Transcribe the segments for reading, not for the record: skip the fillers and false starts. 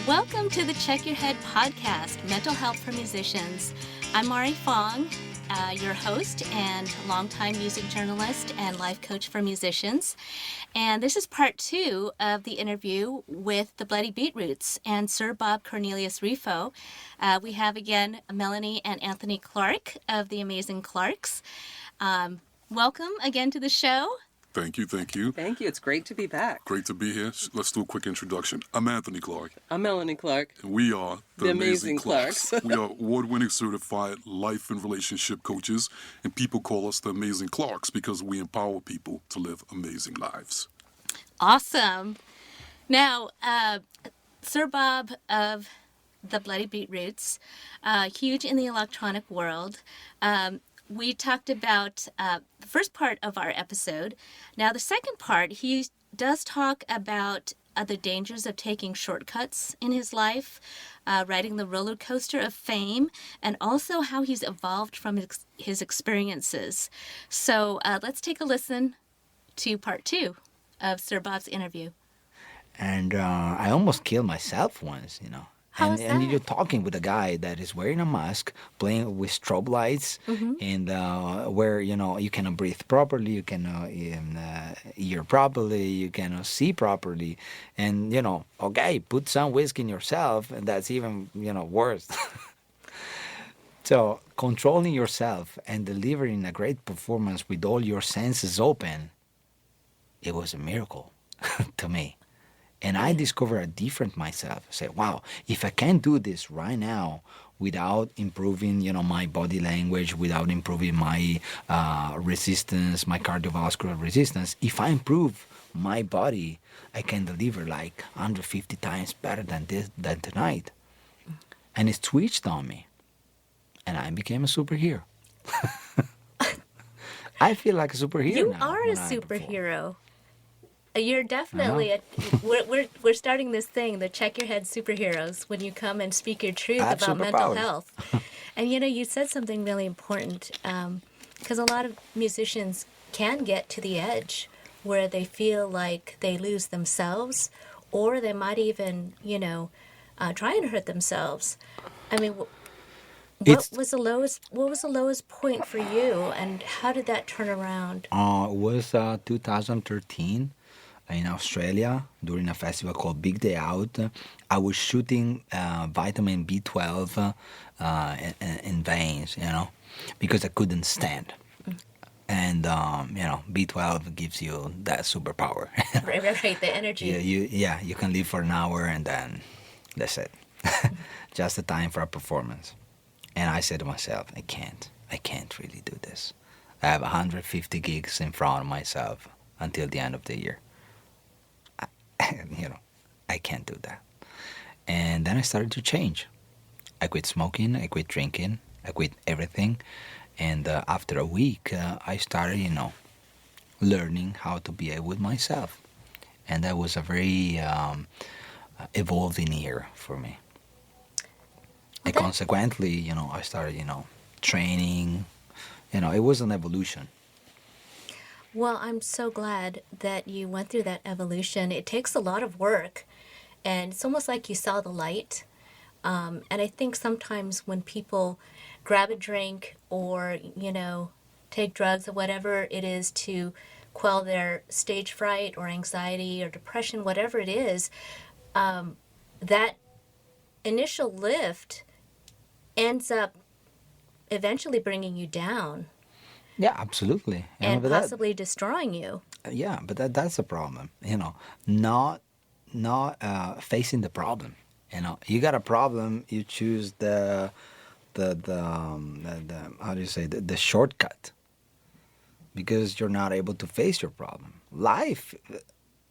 Welcome to the Check Your Head podcast, Mental Health for Musicians. I'm Mari Fong, your host and longtime music journalist and life coach for musicians. And this is part 2 of the interview with the Bloody Beetroots and Sir Bob Cornelius Rifo. We have again Melanie and Anthony Clark of the Amazing Clarks. Welcome again to the show. Thank you. Thank you. It's great to be back. Great to be here. Let's do a quick introduction. I'm Anthony Clark. I'm Melanie Clark. And we are the Amazing Clarks. We are award-winning certified life and relationship coaches, and people call us the Amazing Clarks because we empower people to live amazing lives. Awesome. Now, Sir Bob of the Bloody Beetroots, huge in the electronic world. We talked about the first part of our episode. Now, the second part, he does talk about the dangers of taking shortcuts in his life, riding the roller coaster of fame, and also how he's evolved from his experiences. So let's take a listen to part 2 of Sir Bob's interview. And I almost killed myself once, you know. How was that? And you're talking with a guy that is wearing a mask, playing with strobe lights, and where, you know, you cannot breathe properly, you cannot hear properly, you cannot see properly. And, you know, okay, put some whiskey in yourself, and that's even, you know, worse. So controlling yourself and delivering a great performance with all your senses open, it was a miracle to me. And I discovered a different myself. I say, wow, if I can do this right now without improving, you know, my body language, without improving my resistance, my cardiovascular resistance, if I improve my body, I can deliver like 150 times better than tonight. And it switched on me. And I became a superhero. I feel like a superhero You now. are a superhero. You're definitely we're starting this thing, the Check Your Head superheroes, when you come and speak your truth about mental health. And you know, you said something really important, because a lot of musicians can get to the edge where they feel like they lose themselves, or they might even, you know, try and hurt themselves. I mean, what was the lowest point for you, and how did that turn around? It was 2013. In Australia, during a festival called Big Day Out. I was shooting vitamin B12 in veins, you know, because I couldn't stand. And, you know, B12 gives you that superpower. Right, the energy. You can live for an hour and then that's it. Just the time for a performance. And I said to myself, I can't really do this. I have 150 gigs in front of myself until the end of the year. You know, I can't do that. And then I started to change. I quit smoking, I quit drinking, I quit everything. And after a week, I started, you know, learning how to be with myself. And that was a very evolving year for me. And consequently, you know, I started, you know, training. You know, it was an evolution. Well, I'm so glad that you went through that evolution. It takes a lot of work, and it's almost like you saw the light. And I think sometimes when people grab a drink or, you know, take drugs or whatever it is to quell their stage fright or anxiety or depression, whatever it is, that initial lift ends up eventually bringing you down. Yeah, absolutely. And possibly destroying you. Yeah, but that's a problem. You know, not facing the problem. You know, you got a problem, you choose the how do you say, the shortcut, because you're not able to face your problem. Life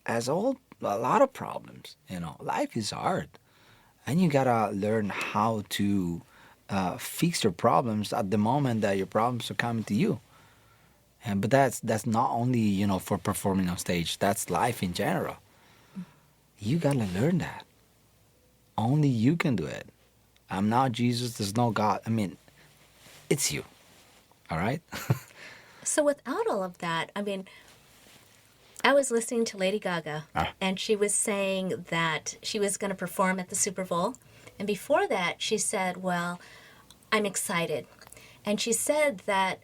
has a lot of problems. You know, life is hard, and you gotta learn how to fix your problems at the moment that your problems are coming to you. But that's not only, you know, for performing on stage. That's life in general. You gotta learn that. Only you can do it. I'm not Jesus. There's no God. I mean, it's you. All right? So without all of that, I mean, I was listening to Lady Gaga, Ah. and she was saying that she was going to perform at the Super Bowl. And before that, she said, well, I'm excited. And she said that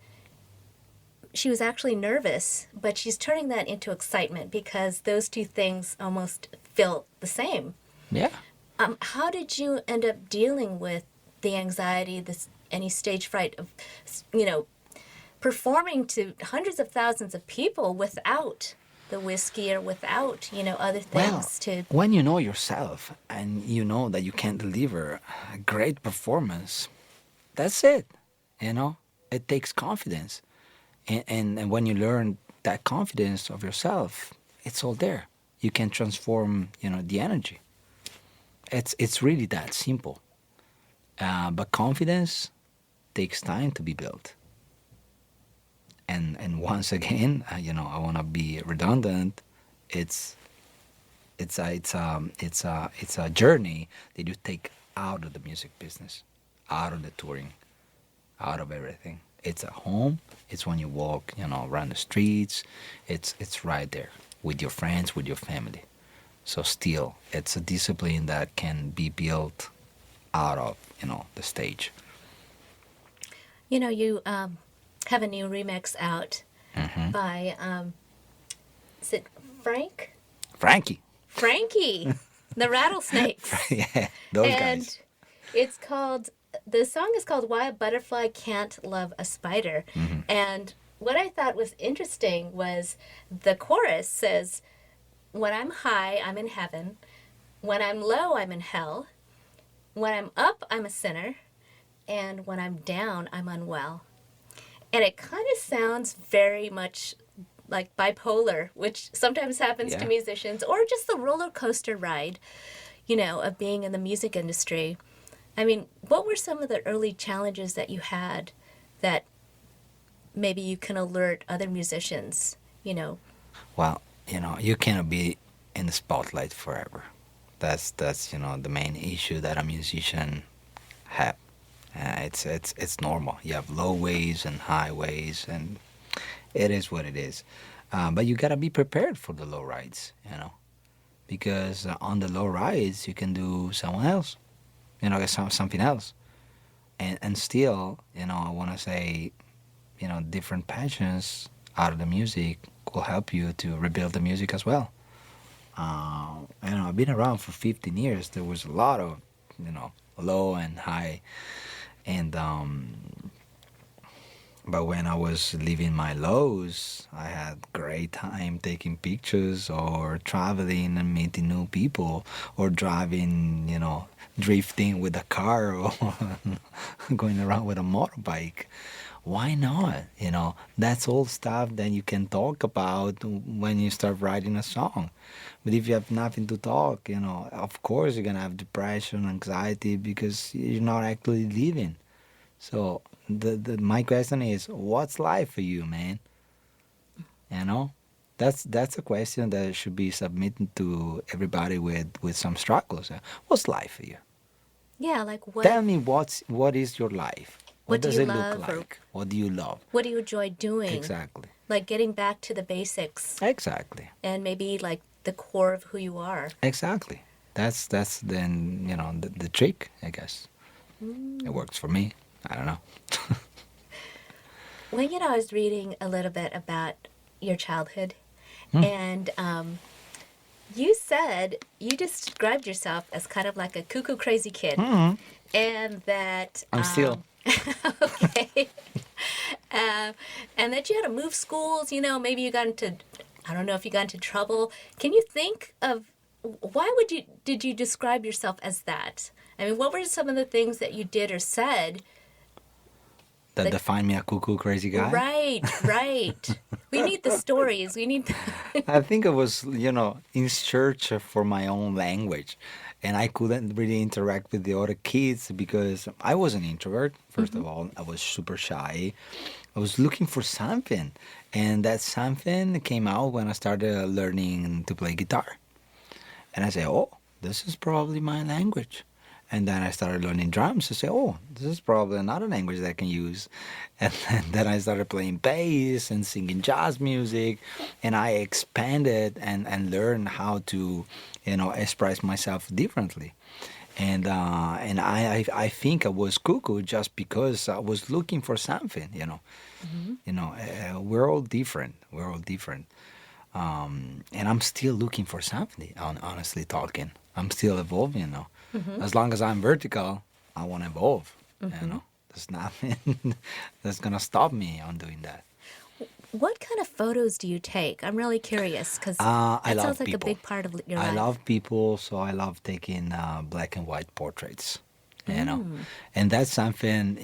she was actually nervous, but she's turning that into excitement because those two things almost feel the same. Yeah. How did you end up dealing with the anxiety, any stage fright of, performing to hundreds of thousands of people without the whiskey or without, other things to... When you know yourself and you know that you can deliver a great performance, that's it. It takes confidence. And when you learn that confidence of yourself, it's all there. You can transform, the energy. It's really that simple. But confidence takes time to be built. And once again, I want to be redundant. It's a journey that you take out of the music business, out of the touring, out of everything. It's at home. It's when you walk, around the streets. It's right there with your friends, with your family. So still, it's a discipline that can be built out of, the stage. You have a new remix out by, is it Frank? Frankie. Frankie, the Rattlesnakes. Yeah, those and guys. it's called, the song is called Why a Butterfly Can't Love a Spider. And what I thought was interesting was the chorus says, when I'm high, I'm in heaven. When I'm low, I'm in hell. When I'm up, I'm a sinner. And when I'm down, I'm unwell. And it kind of sounds very much like bipolar, which sometimes happens to musicians, or just the roller coaster ride, of being in the music industry. I mean, what were some of the early challenges that you had that maybe you can alert other musicians, Well, you cannot be in the spotlight forever. That's the main issue that a musician have. It's normal. You have low waves and high waves, and it is what it is. But you gotta be prepared for the low rides, because on the low rides you can do someone else, something else, and still, I want to say, different passions out of the music will help you to rebuild the music as well. I've been around for 15 years. There was a lot of, low and high, and but when I was living my lows, I had great time taking pictures or traveling and meeting new people or driving, drifting with a car or going around with a motorbike. Why not? That's all stuff that you can talk about when you start writing a song. But if you have nothing to talk, of course you're going to have depression, anxiety, because you're not actually living. So my question is, what's life for you, man? That's a question that should be submitted to everybody with some struggles. What's life for you? Yeah, like what? Tell me what is your life? What do does you it love, look or like? What do you love? What do you enjoy doing? Exactly. Like getting back to the basics. Exactly. And maybe like the core of who you are. Exactly. That's then the trick, I guess. It works for me. I don't know. Well, I was reading a little bit about your childhood, and you said you described yourself as kind of like a cuckoo crazy kid, and that I'm still. okay, and that you had to move schools. Maybe you got into, I don't know if you got into trouble. Can you think of why did you describe yourself as that? I mean, what were some of the things that you did or said That define me a cuckoo crazy guy? Right. We need the stories. We need I think I was, in search for my own language. And I couldn't really interact with the other kids because I was an introvert, first of all. I was super shy. I was looking for something. And that something came out when I started learning to play guitar. And I said, oh, this is probably my language. And then I started learning drums to say, oh, this is probably another language that I can use. And then I started playing bass and singing jazz music. And I expanded and learned how to, express myself differently. And I think I was cuckoo just because I was looking for something, We're all different. We're all different. And I'm still looking for something, honestly talking. I'm still evolving, As long as I'm vertical, I want to evolve, There's nothing that's going to stop me on doing that. What kind of photos do you take? I'm really curious because I that love sounds like people. a big part of your life. I love people, so I love taking black and white portraits, And that's something,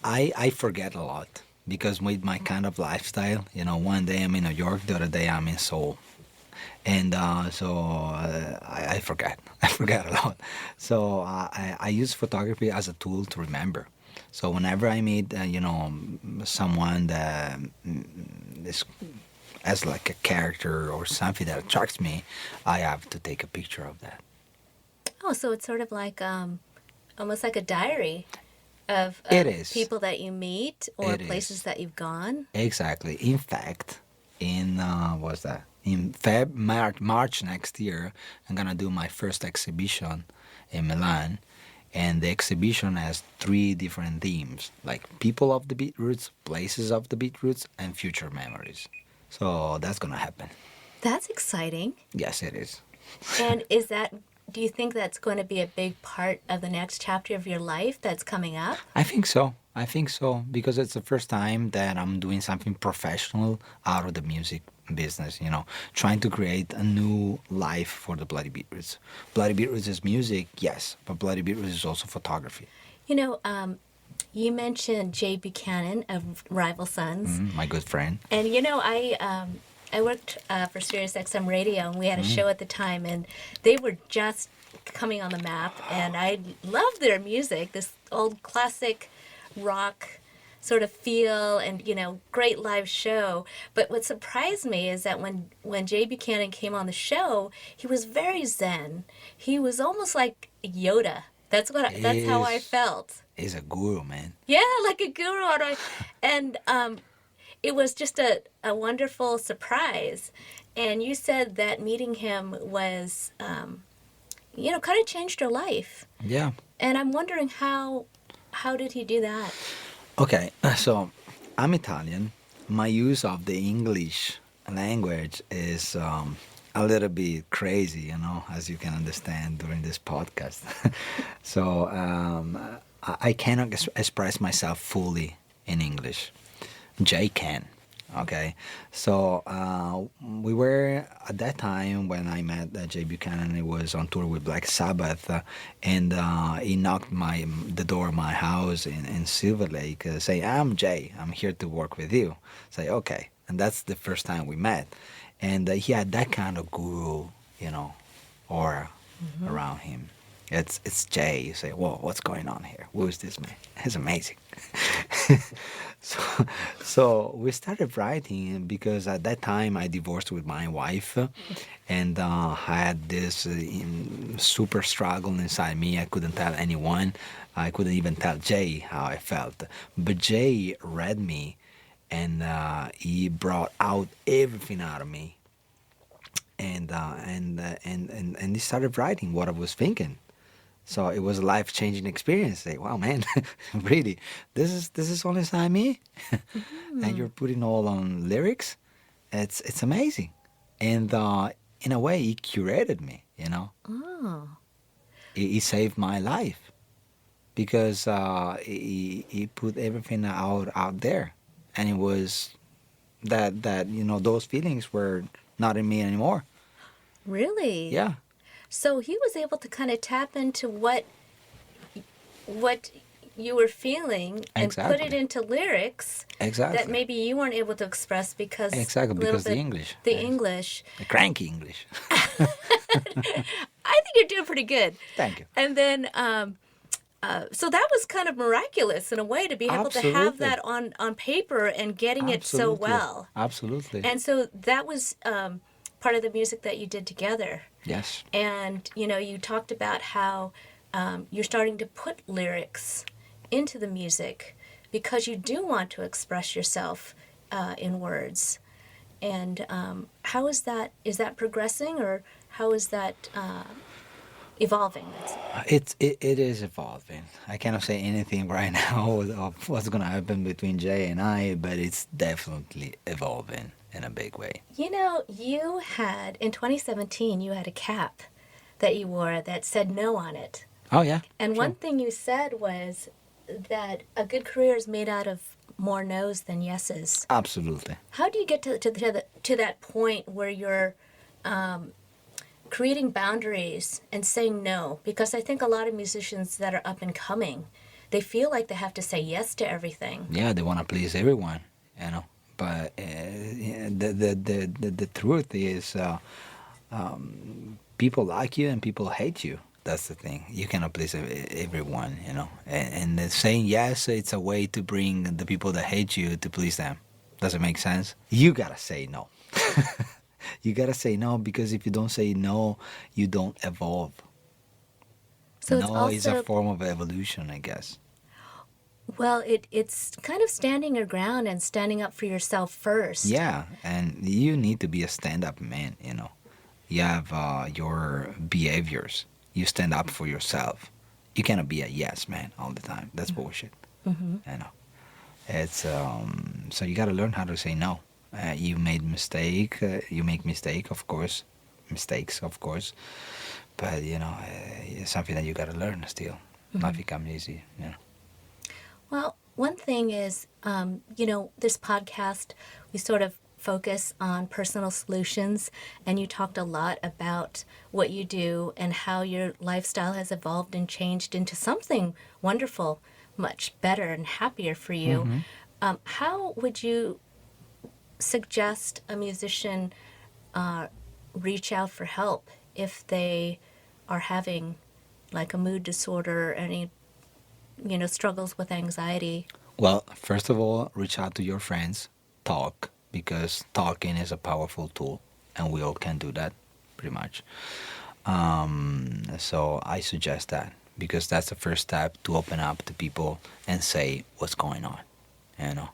I forget a lot because with my kind of lifestyle, one day I'm in New York, the other day I'm in Seoul. And I forget. I forget a lot. So I use photography as a tool to remember. So whenever I meet, someone that is as like a character or something that attracts me, I have to take a picture of that. Oh, so it's sort of like almost like a diary of It is. people that you meet or It places is. that you've gone. Exactly. In fact, in what's that? In March next year, I'm gonna do my first exhibition in Milan, and the exhibition has 3 different themes, like people of the Beetroots, places of the Beetroots, and future memories. So that's gonna happen. That's exciting. Yes, it is. And do you think that's going to be a big part of the next chapter of your life that's coming up? I think so. Because it's the first time that I'm doing something professional out of the music business, trying to create a new life for the Bloody Beetroots. Bloody Beetroots is music, yes, but Bloody Beetroots is also photography. You mentioned Jay Buchanan of Rival Sons. My good friend. And, I worked for Sirius XM Radio, and we had a show at the time, and they were just coming on the map, and I loved their music, this old classic rock sort of feel and, great live show. But what surprised me is that when Jay Buchanan came on the show, he was very zen. He was almost like Yoda. That's how I felt. He's a guru, man. Yeah, like a guru. And it was just a wonderful surprise. And you said that meeting him was, kind of changed your life. Yeah. And I'm wondering how did he do that? Okay, so I'm Italian. My use of the English language is a little bit crazy, as you can understand during this podcast. So I cannot express myself fully in English. Jay can. Okay, so we were at that time when I met Jay Buchanan. He was on tour with Black Sabbath, and he knocked the door of my house in Silver Lake, saying, "I'm Jay. I'm here to work with you." Say, okay, and that's the first time we met, and he had that kind of guru, aura around him. It's Jay. You say, whoa, what's going on here? Who is this man? He's amazing. So we started writing because at that time I divorced with my wife and had this super struggle inside me. I couldn't tell anyone. I couldn't even tell Jay how I felt. But Jay read me and he brought out everything out of me. And he started writing what I was thinking. So it was a life-changing experience. Say, wow, man, really, this is all inside me, and you're putting all on lyrics. It's amazing, and in a way, he curated me. Oh. He saved my life because he put everything out there, and it was that those feelings were not in me anymore. Really? Yeah. So he was able to kind of tap into what you were feeling and put it into lyrics that maybe you weren't able to express because the English. The English. The cranky English. I think you're doing pretty good. Thank you. And then so that was kind of miraculous in a way to be able to have that on paper and getting it so well. Absolutely. And so that was part of the music that you did together. Yes. And, you talked about how you're starting to put lyrics into the music because you do want to express yourself in words. And how is that? Is that progressing, or how is that evolving? It is evolving. I cannot say anything right now of what's gonna happen between Jay and I, but it's definitely evolving in a big way. You know, you had, in 2017, you had a cap that you wore that said no on it. Oh yeah. And sure. one thing you said was that a good career is made out of more no's than yeses. Absolutely. How do you get to that point where you're creating boundaries and saying no? Because I think a lot of musicians that are up and coming, they feel like they have to say yes to everything. Yeah, they want to please everyone, you know. But the truth is, people like you and people hate you. That's the thing. You cannot please everyone, you know. And saying yes, it's a way to bring the people that hate you to please them. Does it make sense? You gotta say no. You gotta say no, because if you don't say no, you don't evolve. So No it's is a also, form of evolution, I guess. well, it's kind of standing your ground and standing up for yourself first. Yeah, and you need to be a stand-up man, you know. You have your behaviors. You stand up for yourself. You cannot be a yes man all the time. That's bullshit. Mm-hmm. You know. It's so you got to learn how to say no. You made mistake. You make mistakes, of course. But you know, it's something that you got to learn still. Mm-hmm. Not become easy. You know. Well, one thing is, this podcast, we sort of focus on personal solutions, and you talked a lot about what you do and how your lifestyle has evolved and changed into something wonderful, much better and happier for you. Mm-hmm. How would you suggest a musician reach out for help if they are having like a mood disorder or any struggles with anxiety? Well, first of all, reach out to your friends, talk, because talking is a powerful tool, and we all can do that, pretty much. So I suggest that, because that's the first step to open up to people and say what's going on, you know.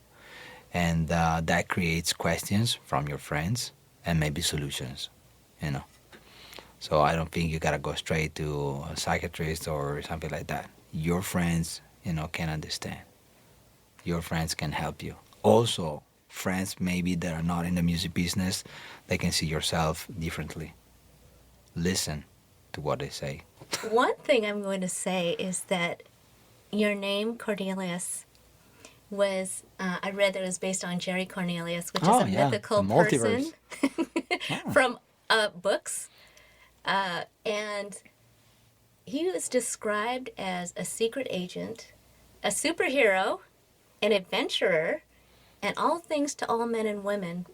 And that creates questions from your friends and maybe solutions, you know. So I don't think you gotta go straight to a psychiatrist or something like that. Your friends, you know, can understand. Your friends can help you. Also, friends maybe that are not in the music business, they can see yourself differently. Listen to what they say. One thing I'm going to say is that your name, Cornelius, was, I read that it was based on Jerry Cornelius, which is a mythical the multiverse. person from books. And he was described as a secret agent, a superhero, an adventurer, and all things to all men and women,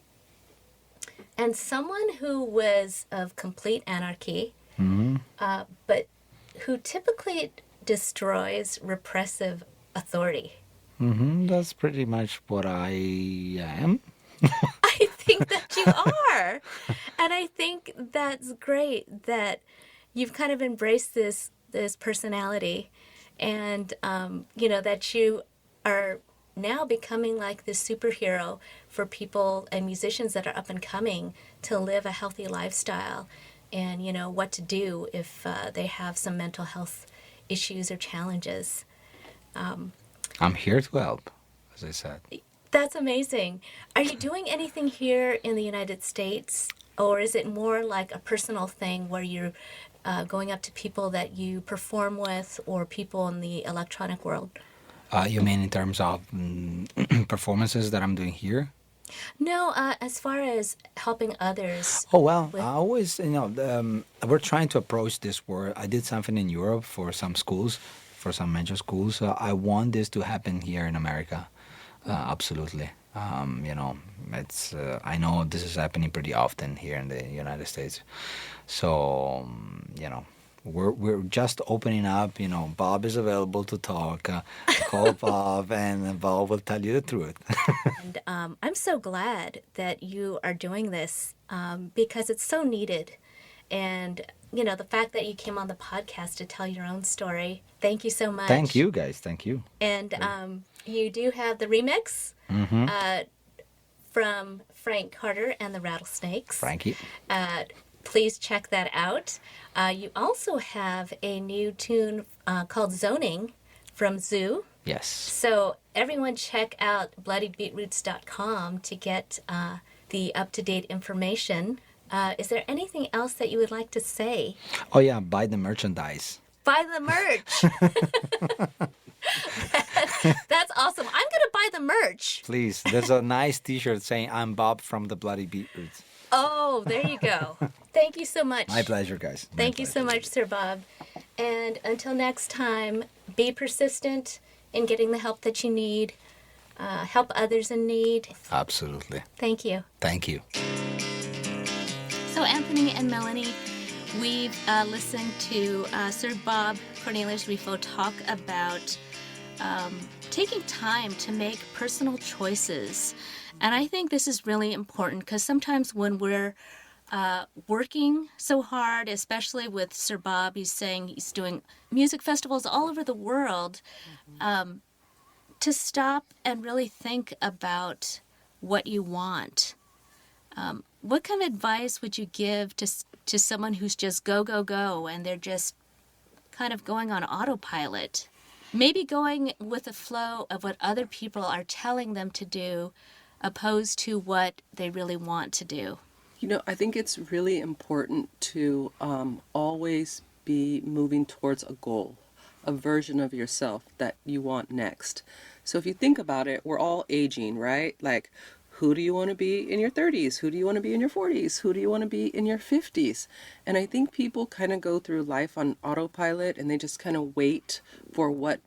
and someone who was of complete anarchy, but who typically destroys repressive authority. That's pretty much what I am. I think that you are. And I think that's great that you've kind of embraced this personality, and that you are now becoming like this superhero for people and musicians that are up and coming to live a healthy lifestyle, and what to do if they have some mental health issues or challenges. I'm here to help, as I said. That's amazing. Are you doing anything here in the United States, or is it more like a personal thing where you're going up to people that you perform with or people in the electronic world? You mean in terms of performances that I'm doing here? No, as far as helping others. Oh, well, with... I always, we're trying to approach this where I did something in Europe for some schools, for some major schools. I want this to happen here in America. Absolutely. It's I know this is happening pretty often here in the United States. So, we're just opening up. Bob is available to talk. Call Bob, and Bob will tell you the truth. And I'm so glad that you are doing this because it's so needed. and the fact that you came on the podcast to tell your own story. Thank you so much. Thank you, guys. Thank you. And you do have the remix from Frank Carter and the Rattlesnakes. Frankie. Please check that out. You also have a new tune called Zoning from Zoo. Yes. So everyone check out bloodybeetroots.com to get the up-to-date information. Is there anything else that you would like to say? Oh, yeah. Buy the merchandise. Buy the merch. That's awesome. I'm going to buy the merch. Please. There's a nice t-shirt saying, I'm Bob from the Bloody Beetroots. Oh, there you go. Thank you so much. My pleasure, guys. Thank you so much, Sir Bob. And until next time, be persistent in getting the help that you need. Help others in need. Absolutely. Thank you. Thank you. So Anthony and Melanie, we've listened to Sir Bob Cornelius Rifo talk about taking time to make personal choices. And I think this is really important because sometimes when we're working so hard, especially with Sir Bob, he's saying he's doing music festivals all over the world, to stop and really think about what you want. What kind of advice would you give to someone who's just go, go, go, and they're just kind of going on autopilot? Maybe going with the flow of what other people are telling them to do, opposed to what they really want to do. I think it's really important to always be moving towards a goal, a version of yourself that you want next. So if you think about it, we're all aging, right? Like, who do you want to be in your 30s? Who do you want to be in your 40s? Who do you want to be in your 50s? And I think people kind of go through life on autopilot and they just kind of wait for what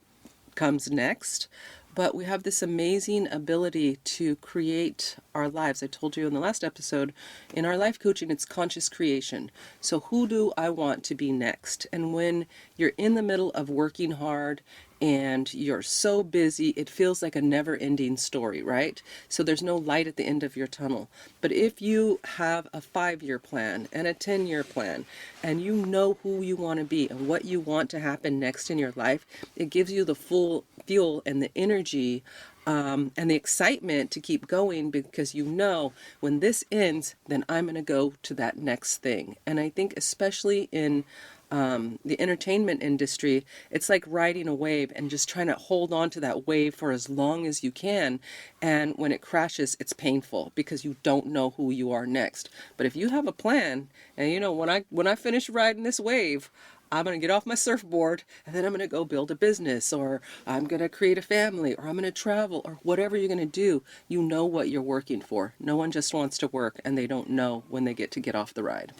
comes next. But we have this amazing ability to create our lives. I told you in the last episode, in our life coaching, it's conscious creation. So who do I want to be next? And when you're in the middle of working hard and you're so busy, it feels like a never-ending story, right? So there's no light at the end of your tunnel. But if you have a 5-year plan and a 10-year plan, and you know who you want to be and what you want to happen next in your life, it gives you the full fuel and the energy and the excitement to keep going, because you know when this ends, then I'm going to go to that next thing. And I think especially in the entertainment industry, it's like riding a wave and just trying to hold on to that wave for as long as you can. And when it crashes, it's painful because you don't know who you are next. But if you have a plan, and when I finish riding this wave, I'm going to get off my surfboard and then I'm going to go build a business, or I'm going to create a family, or I'm going to travel, or whatever you're going to do. You know what you're working for. No one just wants to work and they don't know when they get off the ride.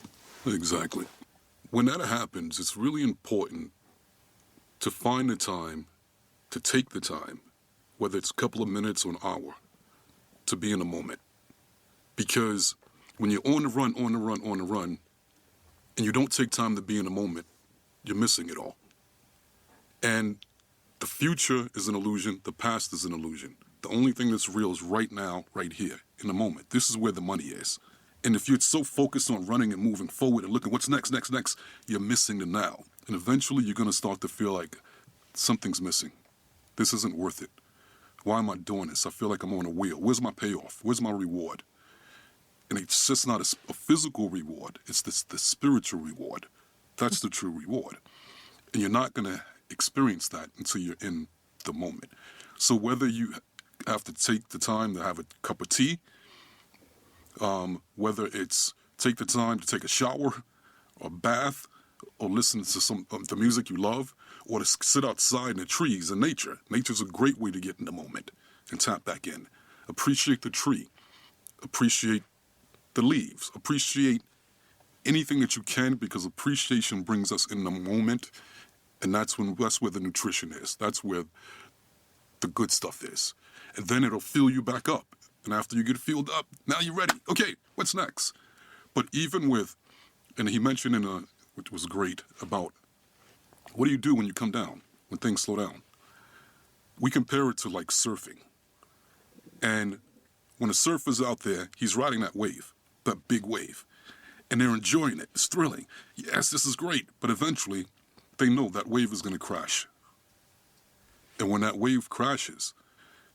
Exactly. When that happens, it's really important to find the time, to take the time, whether it's a couple of minutes or an hour, to be in the moment. Because when you're on the run, and you don't take time to be in the moment, you're missing it all. And the future is an illusion. The past is an illusion. The only thing that's real is right now, right here, in the moment. This is where the money is. And if you're so focused on running and moving forward and looking what's next, you're missing the now. And eventually you're going to start to feel like something's missing. This isn't worth it. Why am I doing this? I feel like I'm on a wheel. Where's my payoff? Where's my reward? And it's just not a physical reward. It's the spiritual reward. That's the true reward. And you're not going to experience that until you're in the moment. So whether you have to take the time to have a cup of tea, whether it's take the time to take a shower or bath or listen to some the music you love, or to sit outside in the trees and nature. Nature's a great way to get in the moment and tap back in. Appreciate the tree. Appreciate the leaves. Appreciate anything that you can, because appreciation brings us in the moment, and that's where the nutrition is. That's where the good stuff is. And then it'll fill you back up. And after you get filled up, now you're ready. Okay, what's next? But even with, and he mentioned which was great, about what do you do when you come down, when things slow down? We compare it to like surfing. And when a surfer's out there, he's riding that wave, that big wave. and they're enjoying it. It's thrilling. Yes, this is great. But eventually, they know that wave is going to crash. And when that wave crashes,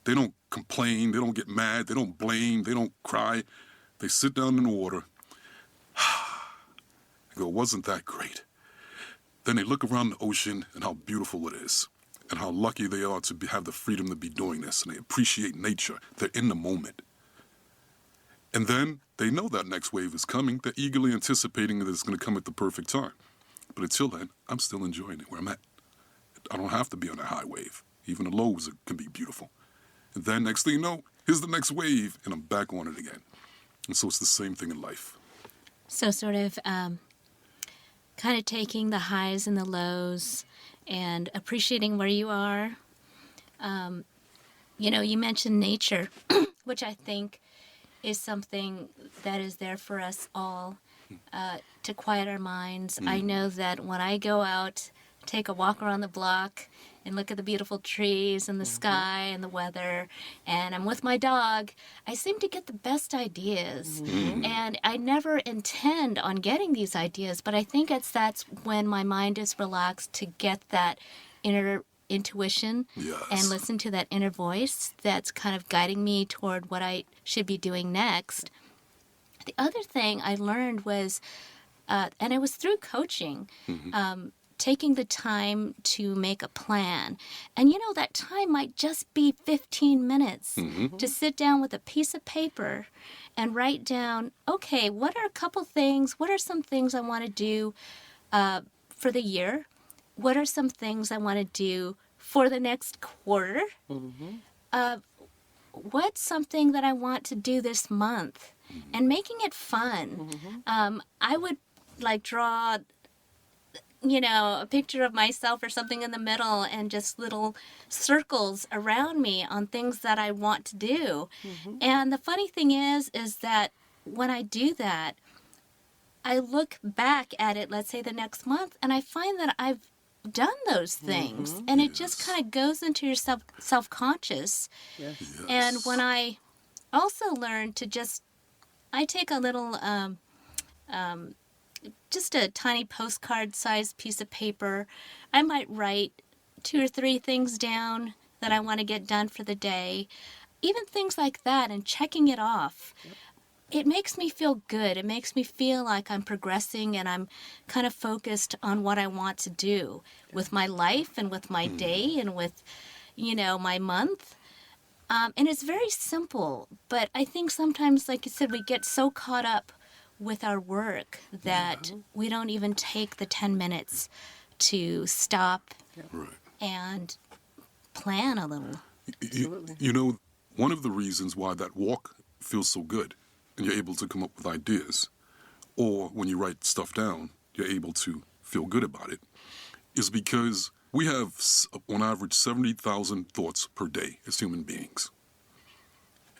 they don't complain, they don't get mad, they don't blame, they don't cry. They sit down in the water. They go, wasn't that great? Then they look around the ocean and how beautiful it is and how lucky they are to have the freedom to be doing this. And they appreciate nature. They're in the moment. And then they know that next wave is coming. They're eagerly anticipating that it's going to come at the perfect time. But until then, I'm still enjoying it where I'm at. I don't have to be on a high wave. Even the lows can be beautiful. And then next thing you know, here's the next wave, and I'm back on it again. And so it's the same thing in life. So sort of kind of taking the highs and the lows and appreciating where you are. You know, you mentioned nature, which I think is something that is there for us all to quiet our minds. I know that when I go out, take a walk around the block and look at the beautiful trees and the sky and the weather, and I'm with my dog, I seem to get the best ideas. And I never intend on getting these ideas, but I think that's when my mind is relaxed to get that inner intuition and listen to that inner voice that's kind of guiding me toward what I should be doing next. The other thing I learned was, and it was through coaching, taking the time to make a plan. And you know, that time might just be 15 minutes to sit down with a piece of paper and write down, okay, what are a couple things, what are some things I want to do for the year? What are some things I want to do for the next quarter? What's something that I want to do this month? And making it fun. I would like draw, you know, a picture of myself or something in the middle and just little circles around me on things that I want to do. And the funny thing is that when I do that, I look back at it, let's say the next month, and I find that I've done those things. And it just kind of goes into your self-conscious. And when I also learned to just, I take a little, just a tiny postcard-sized piece of paper. I might write 2 or 3 things down that I want to get done for the day. Even things like that, and checking it off. It makes me feel good. It makes me feel like I'm progressing and I'm kind of focused on what I want to do with my life and with my day and with, you know, my month. And it's very simple, but I think sometimes, like you said, we get so caught up with our work that we don't even take the 10 minutes to stop and plan a little. You know, one of the reasons why that walk feels so good and you're able to come up with ideas, or when you write stuff down, you're able to feel good about it, is because we have, on average, 70,000 thoughts per day as human beings.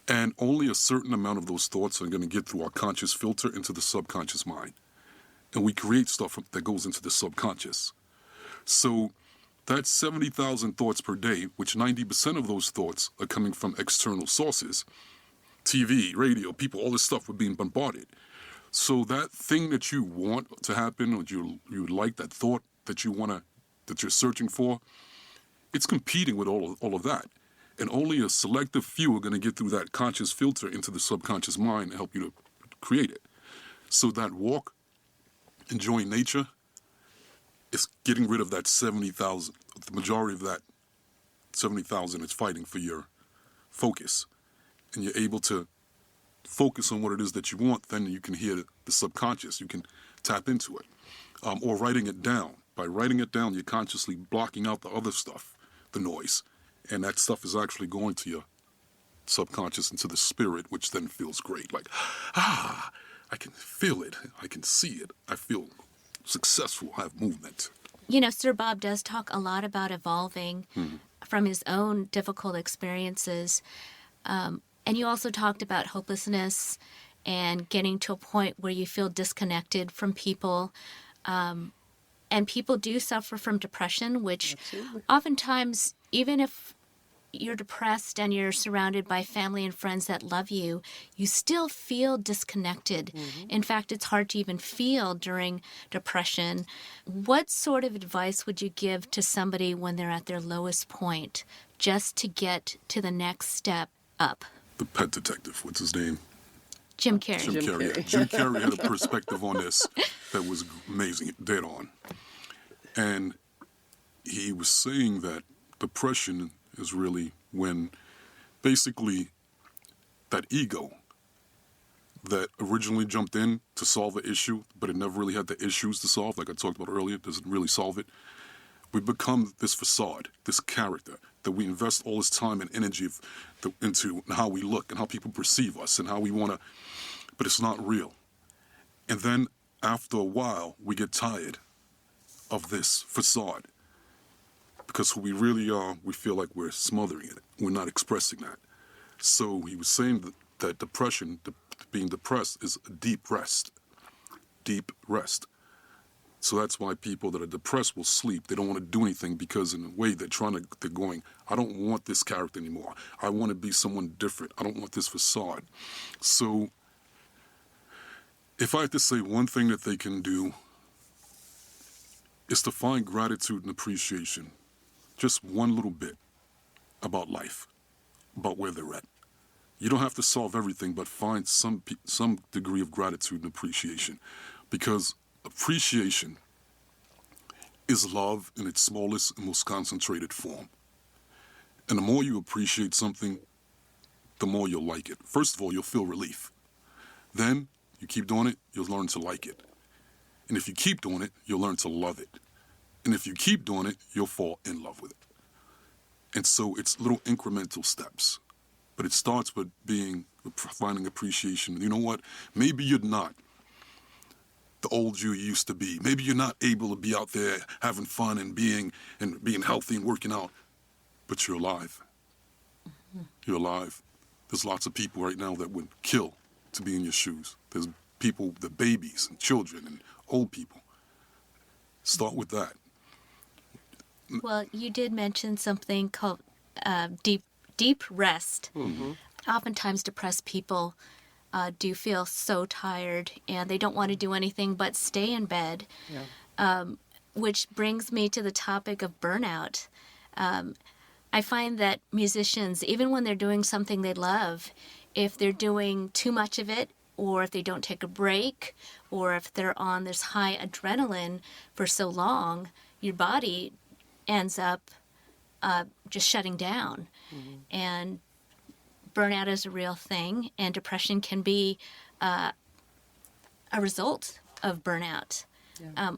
And only a certain amount of those thoughts are going to get through our conscious filter into the subconscious mind. And we create stuff that goes into the subconscious. So that's 70,000 thoughts per day, which 90% of those thoughts are coming from external sources. TV, radio, people, all this stuff, we're being bombarded. So that thing that you want to happen, or you like, that thought that you want to, that you're searching for, it's competing with all of that. And only a selective few are going to get through that conscious filter into the subconscious mind and help you to create it. So that walk, enjoying nature, is getting rid of that 70,000. The majority of that 70,000 is fighting for your focus. And you're able to focus on what it is that you want, then you can hear the subconscious. You can tap into it. Or writing it down. By writing it down, you're consciously blocking out the other stuff, the noise. And that stuff is actually going to your subconscious, into the spirit, which then feels great. Like, I can feel it. I can see it. I feel successful. I have movement. You know, Sir Bob does talk a lot about evolving from his own difficult experiences. And you also talked about hopelessness and getting to a point where you feel disconnected from people. And people do suffer from depression, which oftentimes, even if you're depressed and you're surrounded by family and friends that love you, you still feel disconnected. In fact, it's hard to even feel during depression. What sort of advice would you give to somebody when they're at their lowest point, just to get to the next step up? The pet detective, what's his name? Jim Carrey. Jim Carrey. Yeah. Jim Carrey had a perspective on this that was amazing, dead on. And he was saying that depression is really when basically that ego that originally jumped in to solve an issue, but it never really had the issues to solve, like I talked about earlier, doesn't really solve it. We become this facade, this character that we invest all this time and energy into how we look and how people perceive us and how we want to, but it's not real. And then after a while, we get tired of this facade because who we really are, we feel like we're smothering it. We're not expressing that. So he was saying that depression, being depressed, is a deep rest. Deep rest. So that's why people that are depressed will sleep. They don't want to do anything because in a way they're going, I don't want this character anymore. I want to be someone different. I don't want this facade. So if I had to say one thing that they can do is to find gratitude and appreciation, just one little bit about life, about where they're at. You don't have to solve everything, but find some degree of gratitude and appreciation, because appreciation is love in its smallest and most concentrated form. And the more you appreciate something, the more you'll like it. First of all, you'll feel relief. Then you keep doing it, you'll learn to like it. And if you keep doing it, you'll learn to love it. And if you keep doing it, you'll fall in love with it. And so it's little incremental steps. But it starts with finding appreciation. You know what? Maybe you're not the old you used to be. Maybe you're not able to be out there having fun and being healthy and working out. But you're alive. You're alive. There's lots of people right now that would kill to be in your shoes. There's people, the babies and children and old people. Start with that. Well, you did mention something called deep rest. Oftentimes depressed people do feel so tired and they don't want to do anything but stay in bed, which brings me to the topic of burnout. I find that musicians, even when they're doing something they love, if they're doing too much of it, or if they don't take a break, or if they're on this high adrenaline for so long, your body ends up just shutting down. And burnout is a real thing, and depression can be a result of burnout.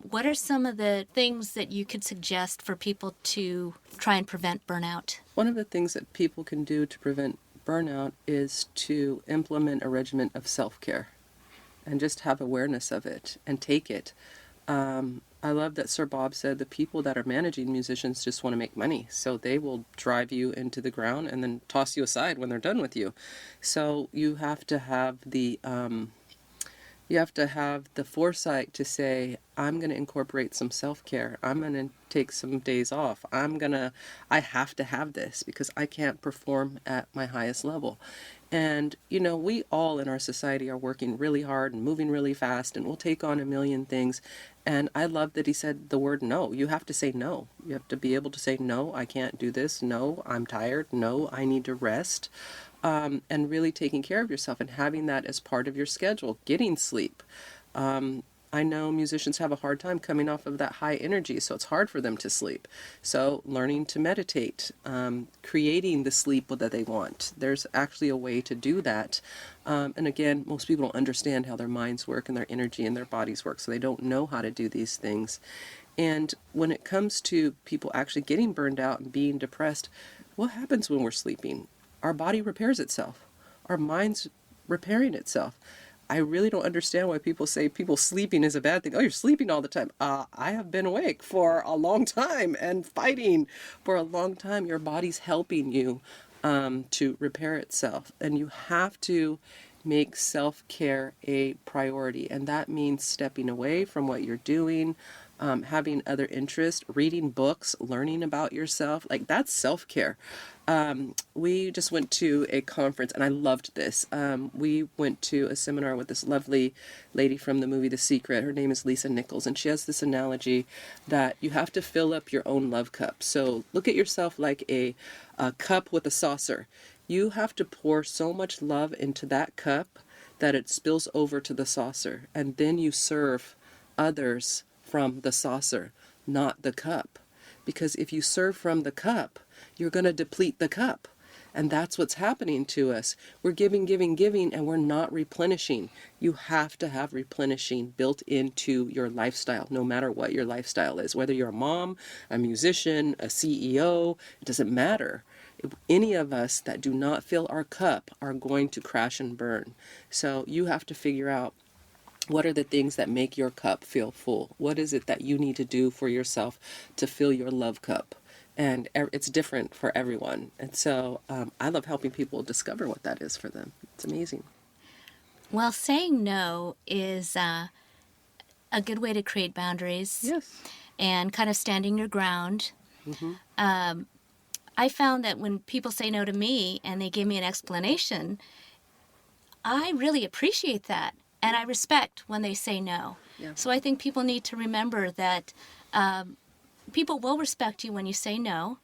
What are some of the things that you could suggest for people to try and prevent burnout? One of the things that people can do to prevent burnout is to implement a regimen of self-care and just have awareness of it and take it. I love that Sir Bob said the people that are managing musicians just want to make money, so they will drive you into the ground and then toss you aside when they're done with you. So you have to have the foresight to say, I'm going to incorporate some self-care. I'm going to take some days off. I have to have this because I can't perform at my highest level. And, you know, we all in our society are working really hard and moving really fast, and we'll take on a million things. And I love that he said the word no. You have to say no. You have to be able to say, no, I can't do this. No, I'm tired. No, I need to rest. And really taking care of yourself and having that as part of your schedule, getting sleep. I know musicians have a hard time coming off of that high energy, so it's hard for them to sleep. So learning to meditate, creating the sleep that they want. There's actually a way to do that. And again, most people don't understand how their minds work and their energy and their bodies work, so they don't know how to do these things. And when it comes to people actually getting burned out and being depressed, what happens when we're sleeping? Our body repairs itself. Our mind's repairing itself. I really don't understand why people say people sleeping is a bad thing. Oh, you're sleeping all the time. I have been awake for a long time and fighting for a long time. Your body's helping you to repair itself. And you have to make self-care a priority. And that means stepping away from what you're doing, having other interests, reading books, learning about yourself. Like, that's self-care. We just went to a conference and I loved this. We went to a seminar with this lovely lady from the movie The Secret. Her name is Lisa Nichols, and she has this analogy that you have to fill up your own love cup. So look at yourself like a cup with a saucer. You have to pour so much love into that cup that it spills over to the saucer, and then you serve others from the saucer, not the cup. Because if you serve from the cup, you're going to deplete the cup. And that's what's happening to us. We're giving, giving, giving, and we're not replenishing. You have to have replenishing built into your lifestyle, no matter what your lifestyle is. Whether you're a mom, a musician, a CEO, it doesn't matter. Any of us that do not fill our cup are going to crash and burn. So you have to figure out, what are the things that make your cup feel full? What is it that you need to do for yourself to fill your love cup? And it's different for everyone. And so I love helping people discover what that is for them. It's amazing. Well, saying no is a good way to create boundaries. Yes. And kind of standing your ground. Mm-hmm. I found that when people say no to me and they give me an explanation, I really appreciate that. And I respect when they say no. Yeah. So I think people need to remember that people will respect you when you say no.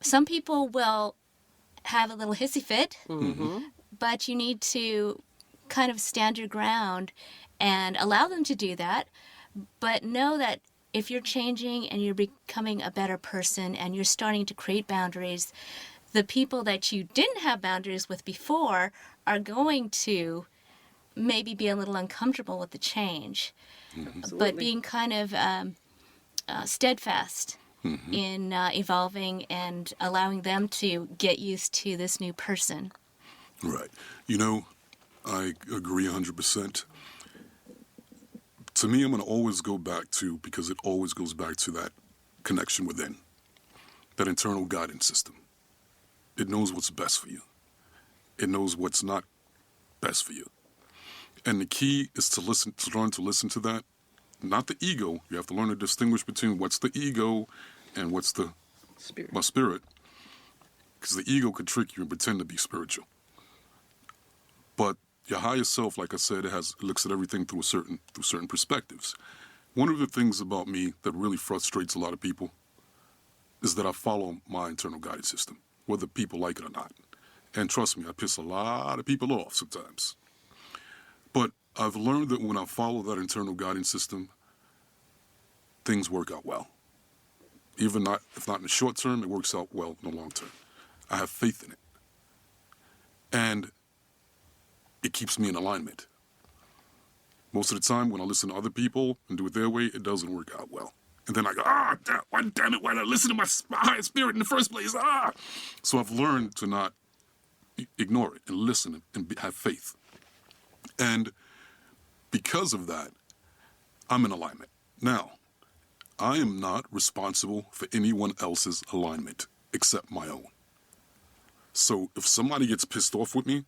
Some people will have a little hissy fit, Mm-hmm. but you need to kind of stand your ground and allow them to do that. But know that if you're changing and you're becoming a better person and you're starting to create boundaries, the people that you didn't have boundaries with before are going to maybe be a little uncomfortable with the change. Absolutely. But being kind of steadfast in evolving and allowing them to get used to this new person. Right. You know, I agree 100%. To me, I'm going to always go back to, because it always goes back to that connection within, that internal guidance system. It knows what's best for you. It knows what's not best for you. And the key is to learn to listen to that. Not the ego. You have to learn to distinguish between what's the ego and what's the Spirit. my spirit. Because the ego could trick you and pretend to be spiritual. But your higher self, like I said, it looks at everything through certain perspectives. One of the things about me that really frustrates a lot of people is that I follow my internal guidance system, whether people like it or not. And trust me, I piss a lot of people off sometimes. But I've learned that when I follow that internal guidance system, things work out well. If not in the short term, it works out well in the long term. I have faith in it. And it keeps me in alignment. Most of the time, when I listen to other people and do it their way, it doesn't work out well. And then I go, why damn it, why did I listen to my higher spirit in the first place? So I've learned to not ignore it and listen and have faith. And because of that, I'm in alignment. Now, I am not responsible for anyone else's alignment except my own. So if somebody gets pissed off with me,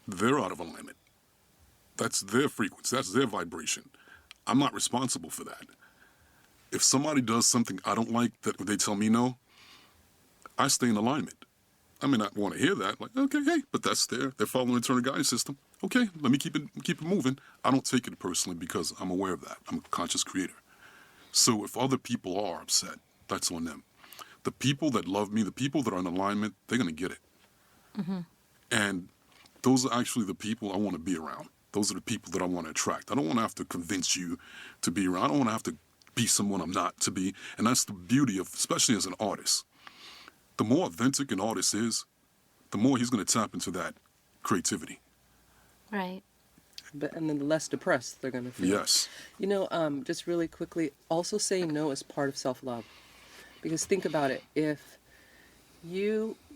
they're out of alignment. That's their frequency. That's their vibration. I'm not responsible for that. If somebody does something I don't like that they tell me no, I stay in alignment. I may not want to hear that. Like, okay, hey, but that's they're following the internal guidance system. Okay, let me keep it moving. I don't take it personally because I'm aware of that. I'm a conscious creator. So if other people are upset, that's on them. The people that love me, the people that are in alignment, they're going to get it. Mm-hmm. And those are actually the people I want to be around. Those are the people that I want to attract. I don't want to have to convince you to be around. I don't want to have to be someone I'm not to be. And that's the beauty of, especially as an artist. The more authentic an artist is, the more he's going to tap into that creativity. Right. And then the less depressed they're going to feel. Yes. You know, just really quickly, also saying no is part of self-love. Because think about it.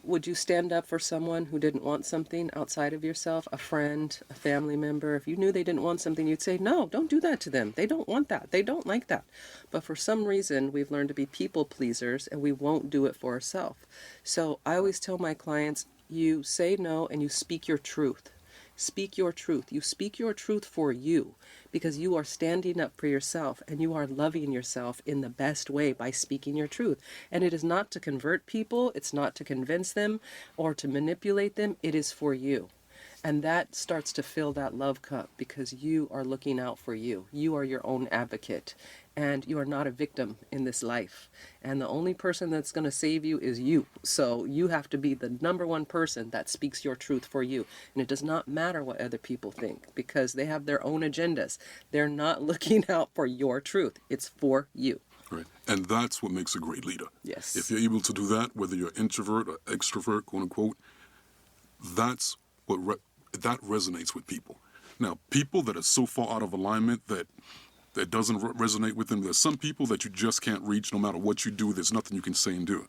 Would you stand up for someone who didn't want something outside of yourself? A friend, a family member? If you knew they didn't want something, you'd say, no, don't do that to them. They don't want that. They don't like that. But for some reason, we've learned to be people pleasers and we won't do it for ourselves. So I always tell my clients, you say no and you speak your truth. Speak your truth. You speak your truth for you because you are standing up for yourself and you are loving yourself in the best way by speaking your truth. And it is not to convert people. It's not to convince them or to manipulate them. It is for you. And that starts to fill that love cup because you are looking out for you. You are your own advocate. And you are not a victim in this life. And the only person that's going to save you is you. So you have to be the number one person that speaks your truth for you. And it does not matter what other people think because they have their own agendas. They're not looking out for your truth. It's for you. Right. And that's what makes a great leader. Yes. If you're able to do that, whether you're introvert or extrovert, quote unquote, that's what that resonates with people. Now, people that are so far out of alignment that doesn't resonate with them, there's some people that you just can't reach no matter what you do. There's nothing you can say and do.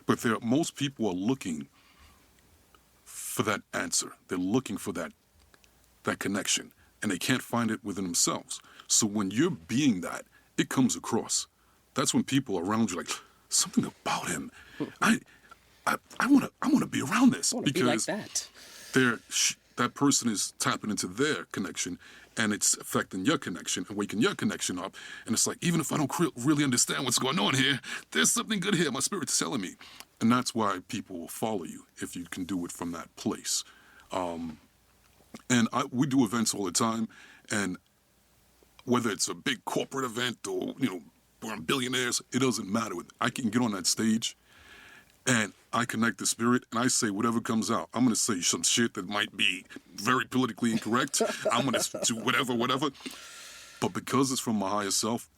But most people are looking for that answer. They're looking for that connection, and they can't find it within themselves. So when you're being that, it comes across. That's when people around you like, something about him. I want to be around this I want to be like that. That person is tapping into their connection, and it's affecting your connection and waking your connection up. And it's like, even if I don't really understand what's going on here, there's something good here. My spirit's telling me. And that's why people will follow you if you can do it from that place. We do events all the time, and whether it's a big corporate event or, we're billionaires, it doesn't matter. I can get on that stage and I connect the spirit, and I say whatever comes out. I'm going to say some shit that might be very politically incorrect. I'm going to do whatever. But because it's from my higher self,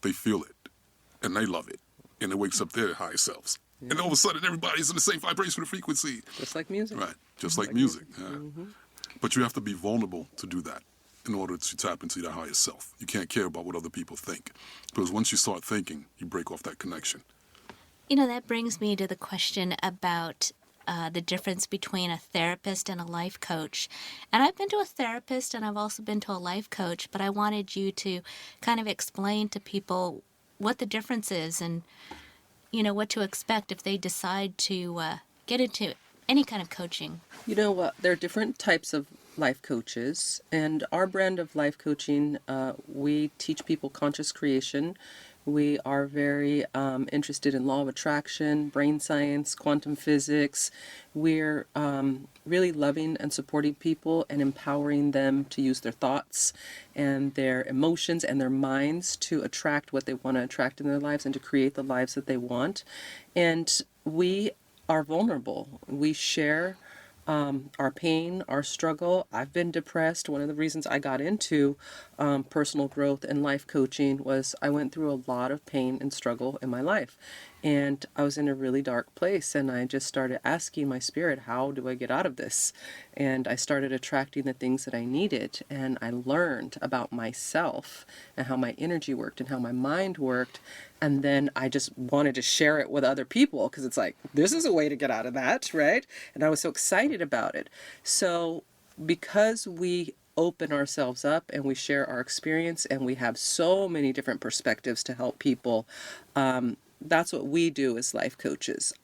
they feel it, and they love it, and it wakes up their higher selves. Yeah. And all of a sudden, everybody's in the same vibrational frequency. Just like music. Right, just like music. Yeah. Mm-hmm. But you have to be vulnerable to do that in order to tap into your higher self. You can't care about what other people think. Because once you start thinking, you break off that connection. That brings me to the question about the difference between a therapist and a life coach. And I've been to a therapist and I've also been to a life coach, but I wanted you to kind of explain to people what the difference is and, what to expect if they decide to get into any kind of coaching. You know what? There are different types of life coaches, and our brand of life coaching, we teach people conscious creation. We are very interested in law of attraction, brain science, quantum physics. We're really loving and supporting people and empowering them to use their thoughts and their emotions and their minds to attract what they want to attract in their lives and to create the lives that they want. And we are vulnerable. We share our pain, our struggle. I've been depressed. One of the reasons I got into personal growth and life coaching was I went through a lot of pain and struggle in my life. And I was in a really dark place, and I just started asking my spirit, how do I get out of this? And I started attracting the things that I needed, and I learned about myself and how my energy worked and how my mind worked. And then I just wanted to share it with other people because it's like, this is a way to get out of that, right? And I was so excited about it. So because we open ourselves up and we share our experience and we have so many different perspectives to help people, that's what we do as life coaches.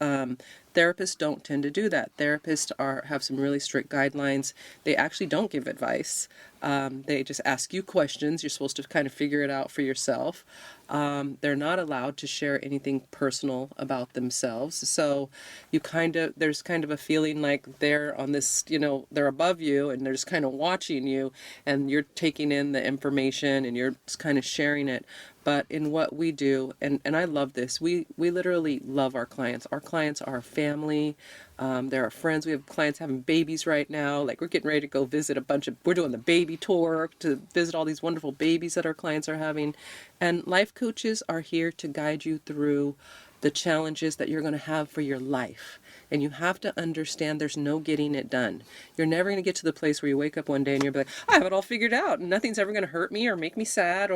Therapists don't tend to do that. Therapists have some really strict guidelines. They actually don't give advice. They just ask you questions. You're supposed to kind of figure it out for yourself. They're not allowed to share anything personal about themselves. So there's kind of a feeling like they're on this, they're above you and they're just kind of watching you and you're taking in the information and you're just kind of sharing it. But in what we do, and I love this, we literally love our clients. Our clients are family. They're our friends. We have clients having babies right now. Like, we're getting ready to go visit we're doing the baby tour to visit all these wonderful babies that our clients are having. And life coaches are here to guide you through the challenges that you're going to have for your life. And you have to understand there's no getting it done. You're never going to get to the place where you wake up one day and you're like, I have it all figured out and nothing's ever going to hurt me or make me sad,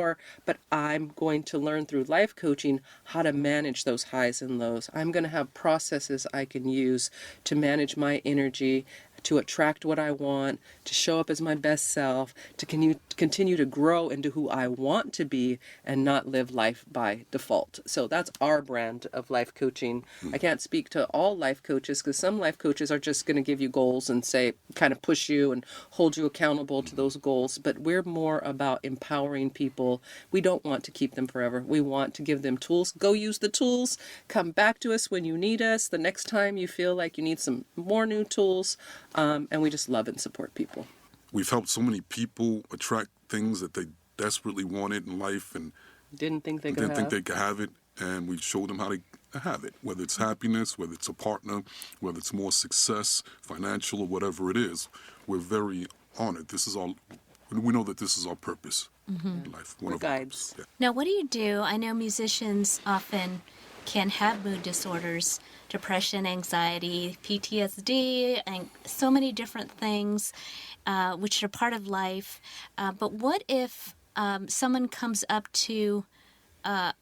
but I'm going to learn through life coaching how to manage those highs and lows. I'm going to have processes I can use to manage my energy, to attract what I want, to show up as my best self, to continue to grow into who I want to be and not live life by default. So that's our brand of life coaching. I can't speak to all life coaches because some life coaches are just going to give you goals and say, kind of push you and hold you accountable to those goals. But we're more about empowering people. We don't want to keep them forever. We want to give them tools. Go use the tools. Come back to us when you need us. The next time you feel like you need some more new tools. And we just love and support people. We've helped so many people attract things that they desperately wanted in life and didn't think they could have it, and we showed them how to have it, whether it's happiness, whether it's a partner, whether it's more success, financial, or whatever it is. We're very honored. We know that this is our purpose in life. We're guides. Yeah. Now, what do you do? I know musicians often can have mood disorders, depression, anxiety, PTSD, and so many different things which are part of life. But what if someone comes up to a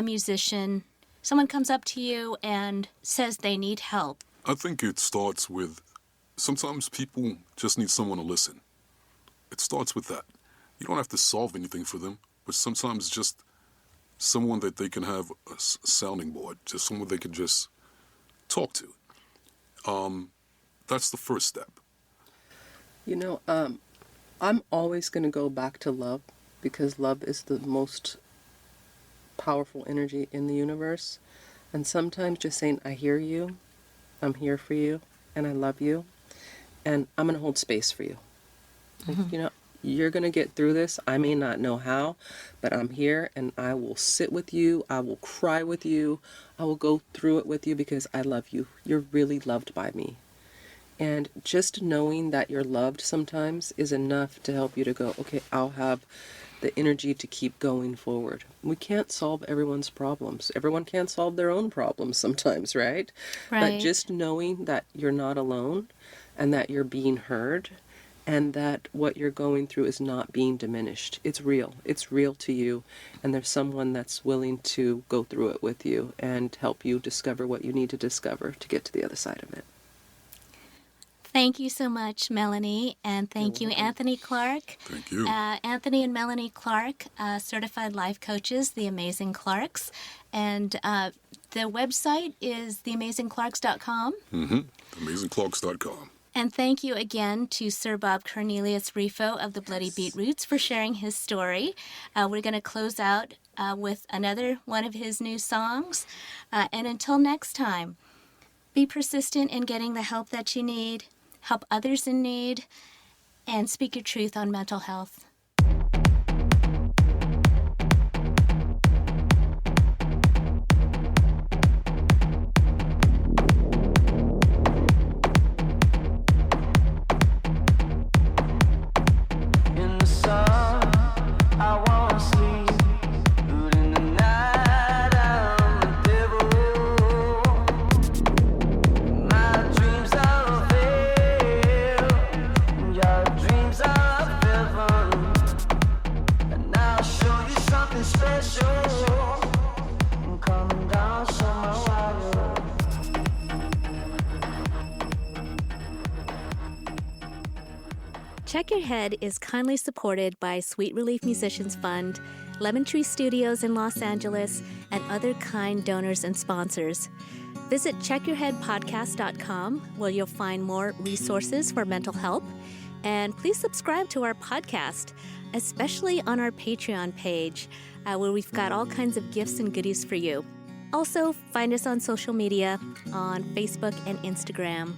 musician, someone comes up to you and says they need help? I think it starts with, sometimes people just need someone to listen. It starts with that. You don't have to solve anything for them, but sometimes just someone that they can have a sounding board, just someone they can just talk to. That's the first step. You know, I'm always going to go back to love because love is the most powerful energy in the universe. And sometimes just saying, I hear you, I'm here for you, and I love you, and I'm going to hold space for you. You know, you're going to get through this. I may not know how, but I'm here and I will sit with you. I will cry with you. I will go through it with you because I love you. You're really loved by me. And just knowing that you're loved sometimes is enough to help you to go, okay, I'll have the energy to keep going forward. We can't solve everyone's problems. Everyone can't solve their own problems sometimes, right? Right. But just knowing that you're not alone and that you're being heard and that what you're going through is not being diminished. It's real. It's real to you. And there's someone that's willing to go through it with you and help you discover what you need to discover to get to the other side of it. Thank you so much, Melanie, and thank you, Anthony Clark. Thank you. Anthony and Melanie Clark, certified life coaches, The Amazing Clarks. And the website is theamazingclarks.com. Amazingclarks.com. And thank you again to Sir Bob Cornelius Rifo of the Bloody Beetroots for sharing his story. We're going to close out with another one of his new songs. And until next time, be persistent in getting the help that you need, help others in need, and speak your truth on mental health. Check Your Head is kindly supported by Sweet Relief Musicians Fund, Lemon Tree Studios in Los Angeles, and other kind donors and sponsors. Visit checkyourheadpodcast.com where you'll find more resources for mental health. And please subscribe to our podcast, especially on our Patreon page, where we've got all kinds of gifts and goodies for you. Also, find us on social media on Facebook and Instagram.